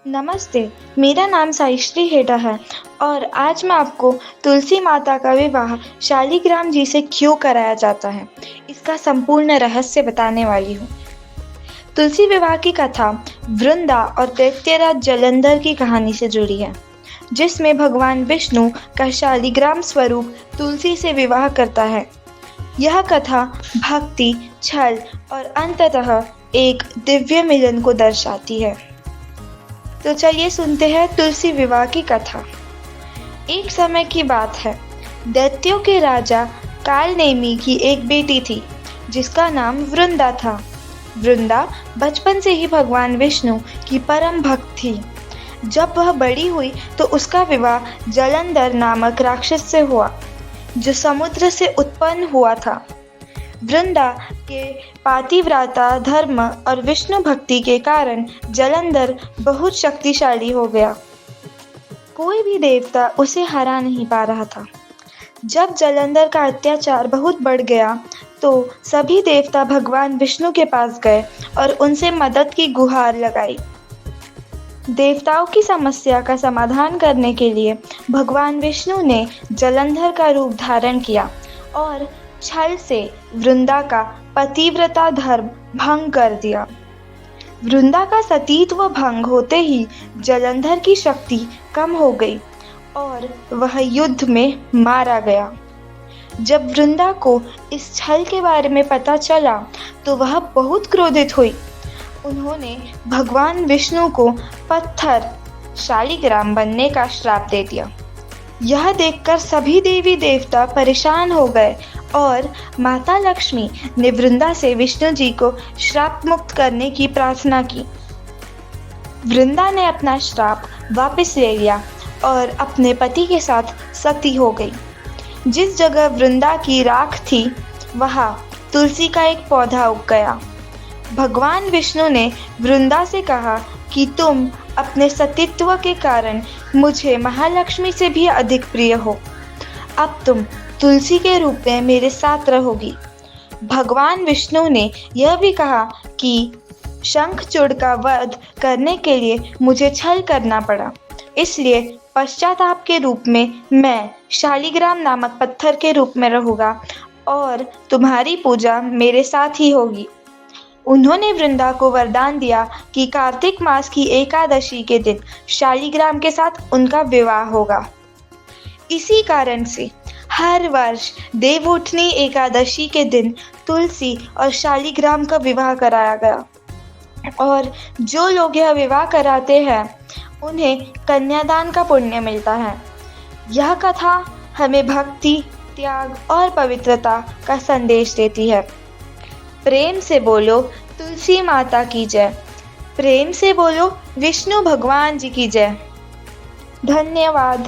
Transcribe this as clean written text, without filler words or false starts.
नमस्ते, मेरा नाम साइश्री हेडा है और आज मैं आपको तुलसी माता का विवाह शालिग्राम जी से क्यों कराया जाता है, इसका संपूर्ण रहस्य बताने वाली हूँ। तुलसी विवाह की कथा वृंदा और दैत्यराज जलंधर की कहानी से जुड़ी है, जिसमें भगवान विष्णु का शालिग्राम स्वरूप तुलसी से विवाह करता है। यह कथा भक्ति, छल और अंततः एक दिव्य मिलन को दर्शाती है। तो चलिए सुनते हैं तुलसी विवाह की कथा। एक समय की बात है, दैत्यों के राजा कालनेमी की एक बेटी थी, जिसका नाम वृंदा था। वृंदा बचपन से ही भगवान विष्णु की परम भक्त थी। जब वह बड़ी हुई तो उसका विवाह जलंधर नामक राक्षस से हुआ, जो समुद्र से उत्पन्न हुआ था। वृंदा के पातिव्रता धर्म और विष्णु भक्ति के कारण जलंधर बहुत शक्तिशाली हो गया। कोई भी देवता उसे हरा नहीं पा रहा था। जब जलंधर का अत्याचार बहुत बढ़ गया तो सभी देवता भगवान विष्णु के पास गए और उनसे मदद की गुहार लगाई। देवताओं की समस्या का समाधान करने के लिए भगवान विष्णु ने जलंधर का रूप धारण किया और छल से वृंदा का पतिव्रता धर्म भंग कर दिया। वृंदा का सतीत्व भंग होते ही जलंधर की शक्ति कम हो गई और वह युद्ध में मारा गया। जब वृंदा को इस छल के बारे में पता चला तो वह बहुत क्रोधित हुई। उन्होंने भगवान विष्णु को पत्थर शालिग्राम बनने का श्राप दे दिया। यह देखकर सभी देवी देवता परेशान हो गए और माता लक्ष्मी ने वृंदा से विष्णु जी को श्राप मुक्त करने की प्रार्थना की। वृंदा ने अपना श्राप वापस ले लिया और अपने पति के साथ सती हो गई। जिस जगह वृंदा की राख थी, वहां तुलसी का एक पौधा उग गया। भगवान विष्णु ने वृंदा से कहा कि तुम अपने सतीत्व के कारण मुझे महालक्ष्मी से भी अधिक प्रिय हो। अब तुम तुलसी के रूप में मेरे साथ रहोगी। भगवान विष्णु ने यह भी कहा कि शंखचूड़ का वध करने के लिए मुझे छल करना पड़ा, इसलिए पश्चाताप के रूप में मैं शालिग्राम नामक पत्थर के रूप में रहूँगा और तुम्हारी पूजा मेरे साथ ही होगी। उन्होंने वृंदा को वरदान दिया कि कार्तिक मास की एकादशी के दिन शालिग्राम के साथ उनका विवाह होगा। इसी कारण से हर वर्ष देवउठनी एकादशी के दिन तुलसी और शालिग्राम का विवाह कराया गया और जो लोग यह विवाह कराते हैं उन्हें कन्यादान का पुण्य मिलता है। यह कथा हमें भक्ति, त्याग और पवित्रता का संदेश देती है। प्रेम से बोलो तुलसी माता की जय। प्रेम से बोलो विष्णु भगवान जी की जय। धन्यवाद।